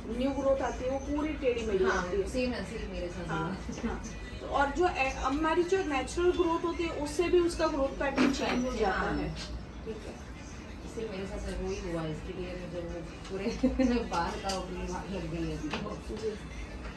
New growth आती है वो पूरी टेढ़ी मेढ़ी हाँ आती है। सेम है मेरे साथ हाँ same है। हाँ। तो और जो हमारी जो नेचुरल ग्रोथ होती है उससे भी उसका ग्रोथ पैटर्न चेंज हो जाता हाँ। है। ठीक है। इससे मेरे साथ वही हुआ, इसके लिए मुझे वो पूरे बाल का लग गई है जी।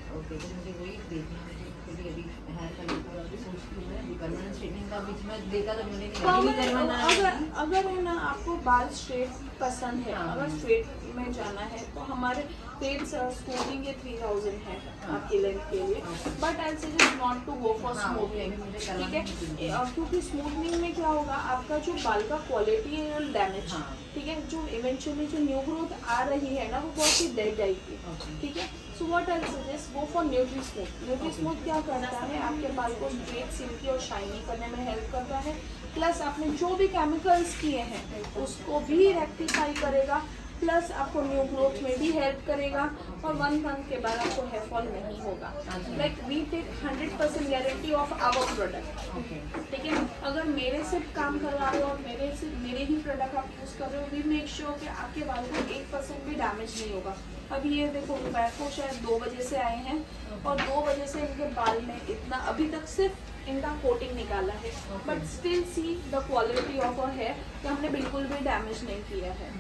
ओके। तो मुझे वही देखना है मुझे अभी हेयर कलर का अभी सोचती हूँ मैं, अभी परमानेंट स्ट्रेटनिंग का बीच में देखा था मैंने कि अभी नहीं करवाना है। अगर है ना आपको बाल स्ट्रेट पसंद है, हाँ। अगर स्ट्रेट में जाना है तो हमारे पेड स्मूथिंग के 3000 है आपकी लेंथ के लिए, but I suggest not to go for हाँ, स्मूथनिंग। अभी मुझे ठीक करवाना है, है। क्योंकि स्मूथनिंग में क्या होगा, आपका जो बाल का क्वालिटी है डैमेज। हाँ। ठीक है, जो इवेंचुअली जो न्यू ग्रोथ आ रही है ना वो बहुत ही डेड आएगी। Okay. ठीक है, so what I suggest go for nutri smooth. Nutri smooth क्या करता है, आपके बाल को स्ट्रेट, सिल्की और शाइनी करने में हेल्प करता है, प्लस आपने जो भी केमिकल्स किए हैं उसको भी रेक्टिफाई करेगा, प्लस आपको न्यू ग्रोथ में भी हेल्प करेगा, और 1 मंथ के बाद आपको हेयर फॉल नहीं होगा। Like we take 100% guarantee of our product. Okay. ठीक है, अगर मेरे से काम करवा रहे हो और मेरे ही प्रोडक्ट आप यूज़ कर रहे हो, वी मेक श्योर कि आपके बाल को 1% भी डैमेज नहीं होगा। अभी ये देखो दोपहर को शायद 2 बजे से आए हैं और 2 बजे से इनके बाल में इतना अभी तक सिर्फ इनका कोटिंग निकाला है, but still see the quality of a hair कि हमने बिल्कुल भी डैमेज नहीं किया है।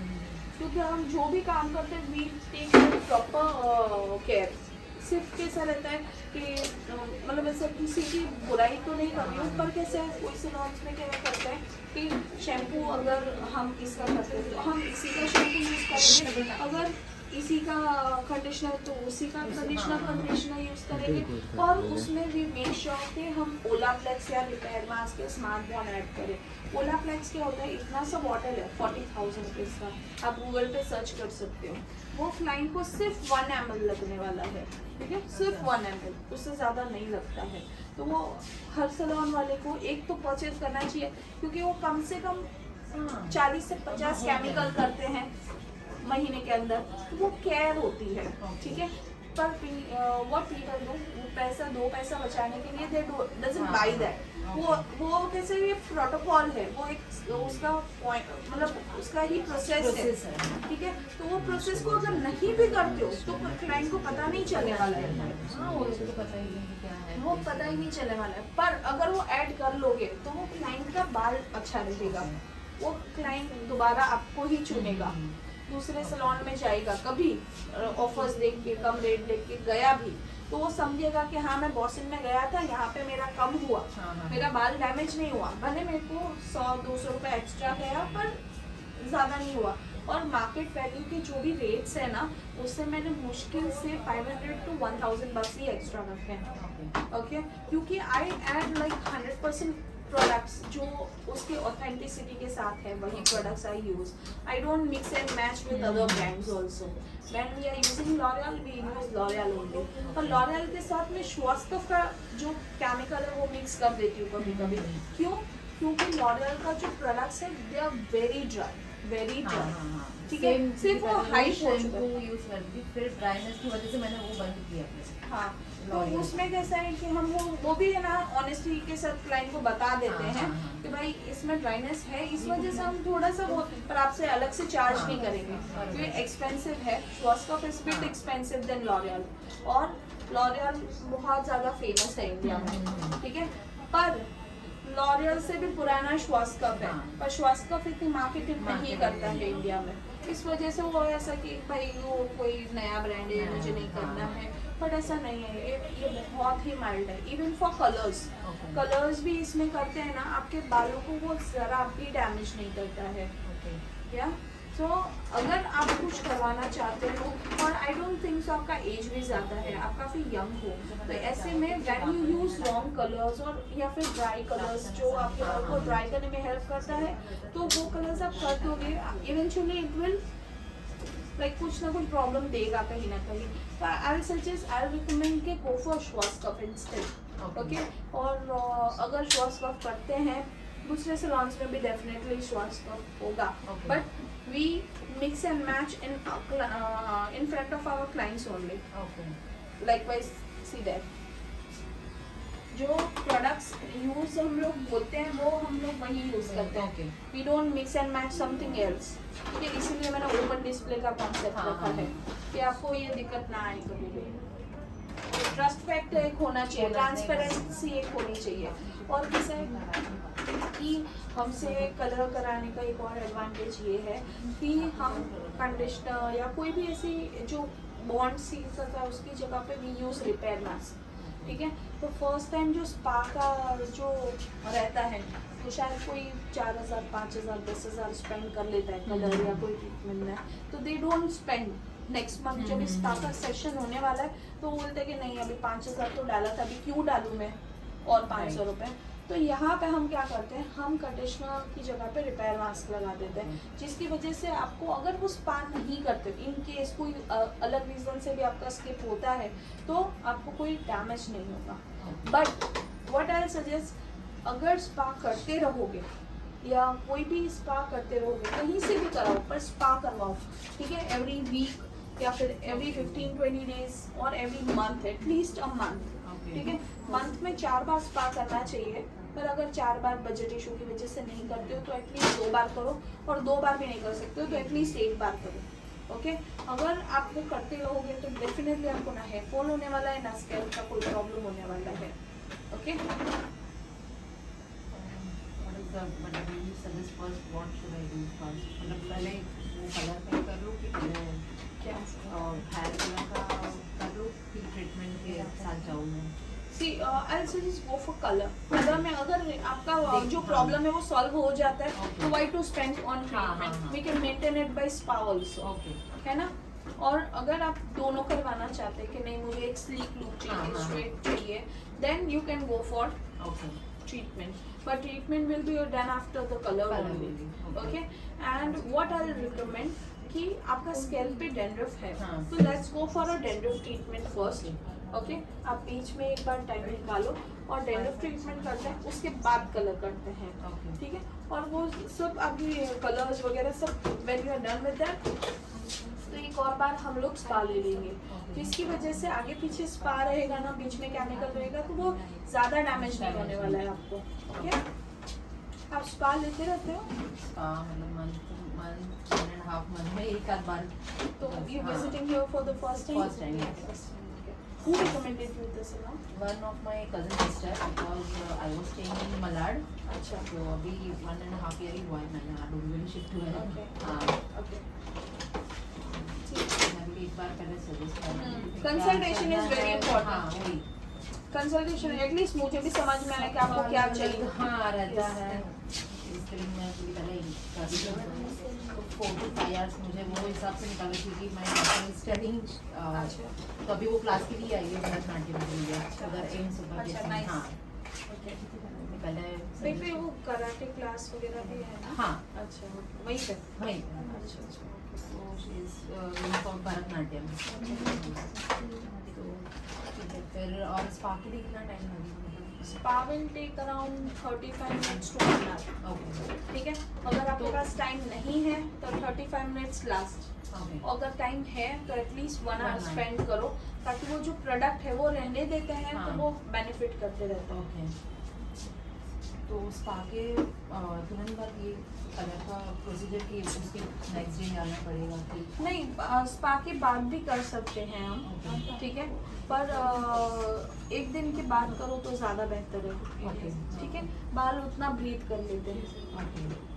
क्योंकि हम जो भी काम करते हैं वी टेक प्रॉपर केयर। सिर्फ कैसा रहता है कि मतलब ऐसे किसी की बुराई तो नहीं कर रही हूँ, पर कैसे है कोई सैलून्स में क्या करते हैं कि शैम्पू अगर हम इसका करते हैं तो हम इसी का शैम्पू यूज़ करेंगे, अगर इसी का कंडीशनर तो उसी का कंडीशनर यूज़ करेंगे, और उसमें भी मेक श्योर कि हम ओलाप्लेक्स या रिपेयर मास्क या स्मार्ट बॉन्ड ऐड करें। ओलाप्लेक्स क्या होता है, इतना सा बॉटल है 40,000 रुपीज़ का, आप गूगल पे सर्च कर सकते हो। वो क्लाइंट को सिर्फ 1 ml लगने वाला है। ठीक है, सिर्फ 1 ml, उससे ज़्यादा नहीं लगता है। तो वो हर सैलून वाले को एक तो परचेज करना चाहिए, क्योंकि वो कम से कम 40 से 50 केमिकल करते हैं महीने के अंदर, तो वो केयर होती है। ठीक है, पर व्हाट पीपल डू, दो पैसा बचाने के लिए दे डजंट बाय दैट। वो कैसे ये प्रोटोकॉल है, वो एक उसका पॉइंट मतलब उसका ही प्रोसेस है। ठीक है, तो वो प्रोसेस को अगर नहीं भी करते हो तो क्लाइंट को पता नहीं चलने वाला है। हाँ, वो उसको पता ही नहीं क्या है, वो पता ही नहीं चलने वाला है, पर अगर वो ऐड कर लोगे तो वो क्लाइंट का बाल अच्छा रहेगा, वो क्लाइंट दोबारा आपको ही चुनेगा, दूसरे सैलून में जाएगा। कभी ऑफर्स देख के, कम रेट देख के गया भी तो वो समझेगा कि हाँ मैं बॉसिन में गया था, यहाँ पे मेरा कम हुआ, मेरा बाल डैमेज नहीं हुआ, भले मेरे को 100-200 रुपये एक्स्ट्रा गया पर ज़्यादा नहीं हुआ। और मार्केट वैल्यू के जो भी रेट्स है ना, उससे मैंने मुश्किल से 500 to 1000 बस ही एक्स्ट्रा रखे हैं। ओके, क्योंकि आई एड लाइक 100% प्रोडक्ट्स जो उसके ऑथेंटिसिटी के साथ है, वही products I use. I don't mix and match with other brands also. When we are using L'Oreal we use L'Oreal only, और लॉरियल के साथ में श्वास्तव का जो केमिकल है वो मिक्स कर देती हूँ कभी कभी। क्यों? क्योंकि लॉरियल का जो प्रोडक्ट्स है दे आर वेरी ड्राई। ठीक है, सिर्फ वो हाइप हो चुका है। यूज करती, फिर ड्राइनेस की वजह से मैंने वो बंद किया अपने। हाँ, तो उसमें कैसा है कि हम वो भी है ना ऑनेस्टी के साथ क्लाइंट को बता देते हैं कि भाई इसमें ड्राइनेस है, इस वजह से हम थोड़ा सा वो, पर आपसे अलग से चार्ज नहीं करेंगे क्योंकि एक्सपेंसिव है। श्वास्तव is bit expensive than L'Oréal, और लॉरियल बहुत ज़्यादा फेमस है इंडिया में। ठीक है, पर लॉरियल से भी पुराना श्वास्तव है, पर श्वास्तव इतनी मार्केटिंग नहीं करता है इंडिया में, इस वजह से वो ऐसा कि भाई वो कोई नया ब्रांड है मुझे नहीं करना है, बट ऐसा नहीं है। ये बहुत ही माइल्ड है। इवन फॉर कलर्स भी इसमें करते हैं ना, आपके बालों को वो ज़रा भी डैमेज नहीं करता है। या तो अगर आप कुछ करवाना चाहते हो, और आई डोंट थिंक सो आपका एज भी ज़्यादा है, आप काफ़ी यंग हो, तो ऐसे में when you use wrong colours और या फिर ड्राई कलर्स जो आपके बाल को ड्राई करने में हेल्प करता है, तो वो कलर्स आप कर दोगे, इवेंचुअली इट विल लाइक कुछ ना कुछ प्रॉब्लम देगा कहीं ना कहीं। तो आई सजेस्ट, आई रिकमेंड के गो फॉर श्वास्तव इंस्टेड। ओके, और अगर श्वास्तव करते हैं दूसरे सैलून्स में भी डेफिनेटली श्वास्तव होगा, but we mix and match in front of our clients only. Okay. Likewise, see that जो प्रोडक्ट्स यूज हम लोग बोलते हैं वो हम लोग वही यूज करते हैं. Okay. We don't mix and match something else. ठीक है, इसीलिए मैंने ओपन डिस्प्ले का कॉन्सेप्ट हाँ, रखा है कि आपको ये दिक्कत ना आए कभी भी. ट्रस्ट फैक्टर एक होना चाहिए, ट्रांसपेरेंसी एक होनी चाहिए. और किस है कि हमसे कलर कराने का एक और एडवांटेज ये है कि हम कंडीशनर या कोई भी ऐसी जो बॉन्ड सील करता है उसकी जगह पे वी यूज़ रिपेयर मास्क. ठीक है, तो फर्स्ट टाइम जो स्पा का जो रहता है तो शायद कोई 4,000 5,000 10,000 स्पेंड कर लेता है कलर या कोई ट्रीटमेंट में, तो they don't spend. Next month जब स्पा का सेशन होने वाला है तो वो बोलते हैं कि नहीं अभी 5,000 तो डाला था, अभी क्यों डालूँ मैं और 500 रुपये. तो यहाँ पे हम क्या करते हैं, हम कंडीशनर की जगह पे रिपेयर मास्क लगा देते हैं, जिसकी वजह से आपको अगर वो स्पा नहीं करते, इन केस कोई अलग रीज़न से भी आपका स्किप होता है तो आपको कोई डैमेज नहीं होगा. बट व्हाट आई सजेस्ट, अगर स्पा करते रहोगे या कोई भी स्पा करते रहोगे, कहीं से भी कराओ पर स्पा करवाओ. ठीक है, एवरी वीक या फिर एवरी 15-20 डेज और every month, at least a month. ठीक है, मंथ में 4 बार स्पा करना चाहिए. पर अगर 4 बार बजट इशू की वजह से नहीं करते हो तो एटलीस्ट 2 बार करो, और 2 बार भी नहीं कर सकते हो तो एटलीस्ट 1 बार करो. ओके, अगर आप वो करते रहोगे तो डेफिनेटली आपको ना हेयर फॉल होने वाला है ना स्कैल्प का कोई प्रॉब्लम होने वाला है. ओके, मतलब you suggest first what should I do first? मतलब पहले वो कलर पे कर लूँ कि पहले क्या हेयर कलर का कर लूँ कि ट्रीटमेंट के साथ जाऊँ मैं? See I suggest go for colour. Colour में अगर आपका जो प्रॉब्लम है वो सॉल्व हो जाता है तो why to spend on treatment, we can maintain it by spa also. Okay, है ना. और अगर आप दोनों करवाना चाहते हैं कि नहीं मुझे एक स्लीक लुक चाहिए, स्ट्रेट चाहिए, then you can go for okay. treatment, but treatment will be done after the color only. Okay, and what I'll recommend कि आपका स्कैल्प पे डैंड्रफ है तो let's go for a dandruff treatment first. Okay, आप बीच में एक बार time निकालो और डैंड्रफ ट्रीटमेंट करते हैं, उसके बाद कलर करते हैं. ठीक है, और वो सब अभी कलर्स वगैरह सब when you are done with that तो एक और बार हम लोग स्पा ले लेंगे, जिसकी वजह से आगे पीछे स्पा रहेगा ना, बीच में केमिकल रहेगा तो वो ज़्यादा डैमेज नहीं होने वाला है आपको. ओके, आप स्पा लेते रहते हो? स्पा मतलब मंथ 1.5 मंथ में एक आध बार. तो you visiting here for the first time? First time, yes. Who recommended you this salon? One of my cousin sister, because I was staying in Malad. अच्छा. तो अभी 1.5 year ही हुआ है मैंने डोंबिवली शिफ्ट हुआ है. Okay. हाँ, Okay. मैं भी एक बार पहले सजेस्ट करूँगी. Consultation is very important. हाँ, वही. कंसल्टेशन एटलीस्ट मुझे भी समझ में आए कि आपको क्या चाहिए. हाँ, रहता है. इसके लिए मैं थोड़ी पहले 4 to 5 hours मुझे वो हिसाब से निकाला क्योंकि मैं स्टडिंग तो अभी वो क्लास के लिए आई है भरतनाट्यम के लिए उधर एम्स ऊपर के साथ. हाँ, पहले पे वो कराटे क्लास वगैरह भी है ना? हाँ, अच्छा, वहीं पे. वही. अच्छा अच्छा. So she is from Bharatanatyam. तो ठीक है, फिर और स्पा के लिए कितना टाइम लगेगा? Spa will take around 35 minutes to 1 hour. Okay. ठीक है, अगर आपके पास टाइम नहीं है तो 35 मिनट्स लास्ट. ओके. अगर टाइम है तो एटलीस्ट 1 आवर 1 hour. स्पेंड करो ताकि वो जो प्रोडक्ट है वो रहने देते हैं हाँ. तो वो बेनिफिट करते रहते हैं. ओके. तो स्पा के तुरंत बाद ये कलर का प्रोसीजर की उसके नेक्स्ट डे जाना पड़ेगा कि नहीं, स्पा के बाद भी कर सकते हैं हम. ठीक है, पर एक दिन के बाद करो तो ज़्यादा बेहतर है. ओके. ठीक है, बाल उतना ब्रीथ कर लेते हैं. Okay.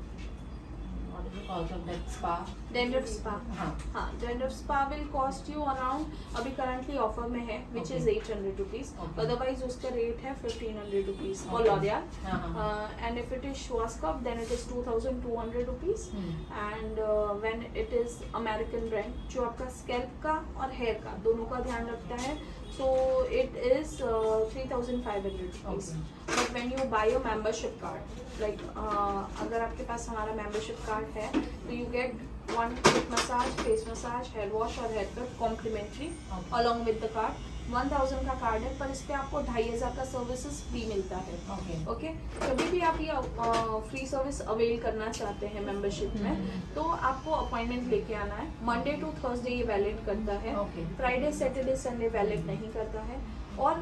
What is the cost of that spa? Dandruff spa. हाँ. हाँ, dandruff spa will cost you around, अभी करंटली ऑफर में है विच इज 800 रुपीज़. अदरवाइज उसका रेट है 1500 rupees for L'Oréal. And if it is Schwarzkopf then it is 2200 rupees. And when it is American brand जो आपका scalp का और hair का दोनों का ध्यान रखता है so it is 3500 rupees. But when you buy a membership card, like अगर आपके पास हमारा membership card है तो you get 1 foot massage, face massage, hair wash और hair cut complimentary Okay. along with the card. 1000 का कार्ड है, पर इस पे आपको 2500 का सर्विसेज फ्री मिलता है. ओके ओके, कभी भी आप ये फ्री सर्विस अवेल करना चाहते हैं मेंबरशिप में, तो आपको अपॉइंटमेंट लेके आना है. मंडे टू थर्सडे ये वैलिड करता है. Okay. Friday Saturday Sunday valid नहीं करता है. और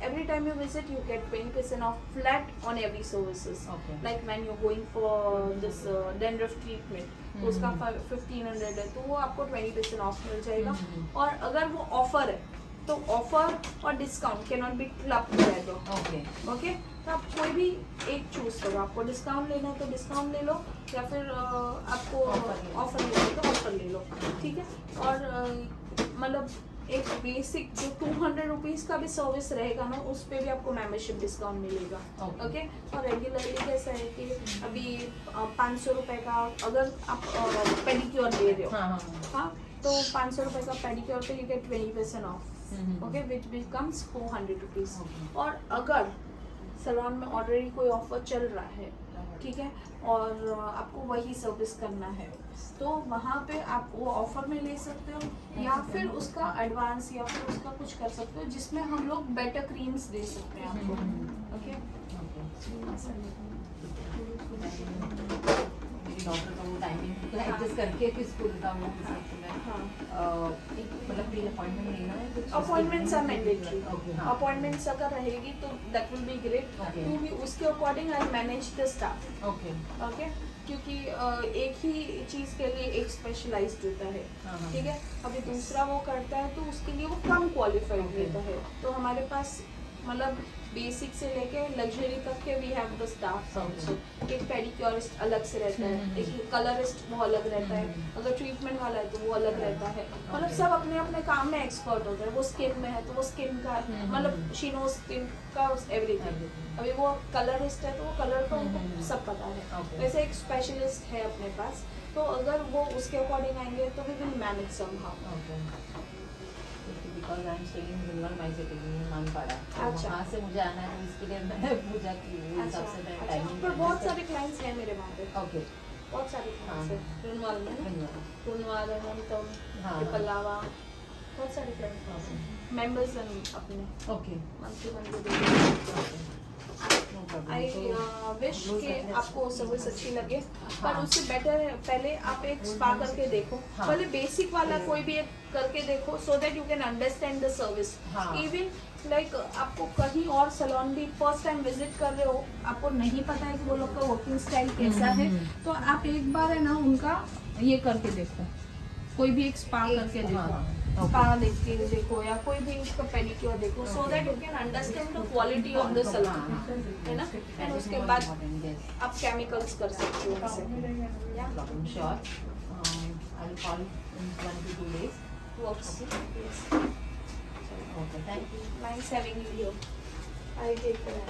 every time you visit you get 20% of flat on every services. Okay. Like when you going for this dandruff treatment, उसका 1500 है, तो वो आपको 20% ऑफ मिल जाएगा. और अगर वो ऑफर है तो ऑफर और discount can not be club together. Okay okay, तो आप कोई भी एक चूज करो. आपको डिस्काउंट लेना है तो डिस्काउंट ले लो, या फिर आपको ऑफर लेना है तो ऑफर ले लो. ठीक है. और मतलब एक बेसिक जो 200 रुपीज़ का भी सर्विस रहेगा ना, उस पर भी आपको मेंबरशिप डिस्काउंट मिलेगा. Okay. ओके. और रेगुलरली कैसा है कि अभी 500 रुपये का अगर आप पेडिक्योर ले रहे हो, हाँ हाँ हाँ, तो 500 रुपये का पेडिक्योर पे you get 20% of. Okay, which becomes 400 rupees. Okay. और अगर सैलून में ऑलरेडी कोई ऑफर चल रहा है, ठीक है, और आपको वही सर्विस करना है, तो वहाँ पे आप वो ऑफर में ले सकते हो, या फिर उसका एडवांस या फिर उसका कुछ कर सकते हो, जिसमें हम लोग बेटर क्रीम्स दे सकते हैं आपको. ओके. मेरी डॉक्टर का वो टाइमिंग एडजस्ट करके कि स्कूल का वो हाँ, एक मतलब प्री अपॉइंटमेंट लेना है कुछ अपॉइंटमेंट्स आर मैंडेटरी. ओके हाँ अपॉइंटमेंट्स अगर रहेगी तो that will be great. Okay. क्योंकि उसके according I manage the staff. Okay okay, क्योंकि एक ही चीज़ के लिए एक स्पेशलाइज्ड होता है. हाँ, हाँ. ठीक है. अभी दूसरा वो करता है तो उसके लिए वो कम क्वालिफाइड Okay. रहता है. तो हमारे पास मतलब बेसिक से लेके लग्जरी तक के we have the staff also. एक पेडिक्योरिस्ट अलग से रहता है, एक कलरिस्ट वो अलग रहता है, अगर ट्रीटमेंट वाला है तो वो अलग रहता है. मतलब सब अपने अपने काम में एक्सपर्ट होते हैं. वो स्किन में है तो वो स्किन का मतलब शी नो स्किन का एवरीथिंग. अभी वो कलरिस्ट है तो वो कलर का उनको सब पता है. Okay. वैसे एक स्पेशलिस्ट है अपने पास, तो अगर वो उसके अकॉर्डिंग आएंगे तो we will manage somehow. Okay because I am staying in Jindal my city में मानपाड़ा. अच्छा. वहाँ से मुझे आना है तो इसके लिए मैंने पूछा कि वो अच्छा, हिसाब से मैं अच्छा. टाइमिंग पर बहुत सारे क्लाइंट्स हैं मेरे वहाँ पे. ओके बहुत सारे क्लाइंट्स हैं रुनवाल में ना. धन्यवाद. रुनवाल, अनंतम, हाँ. पिपलावा, बहुत सारे क्लाइंट्स हैं. मेंबर्स हैं अपने okay monthly. No problem. I wish कि आपको सर्विस अच्छी लगे, पर उससे बेटर है पहले आप एक स्पा करके देखो. हाँ. पहले बेसिक वाला कोई भी एक करके देखो, so that you can understand the service. हाँ. इवन लाइक आपको कहीं और सैलून भी फर्स्ट टाइम विजिट कर रहे हो, आपको नहीं पता है कि वो लोग का वर्किंग स्टाइल कैसा है, तो आप एक बार है ना उनका ये करके देखो. कोई भी एक स्पा करके देखो. स्पा देख के देखो, या कोई भी उसका पेडिक्योर देखो, so that you can understand the quality of the salon, है ना. एंड उसके बाद आप केमिकल्स कर सकते हो उनसे. या sure I will call in 1 to 2 days. Works. Okay thank you. Nice having you here. I take care.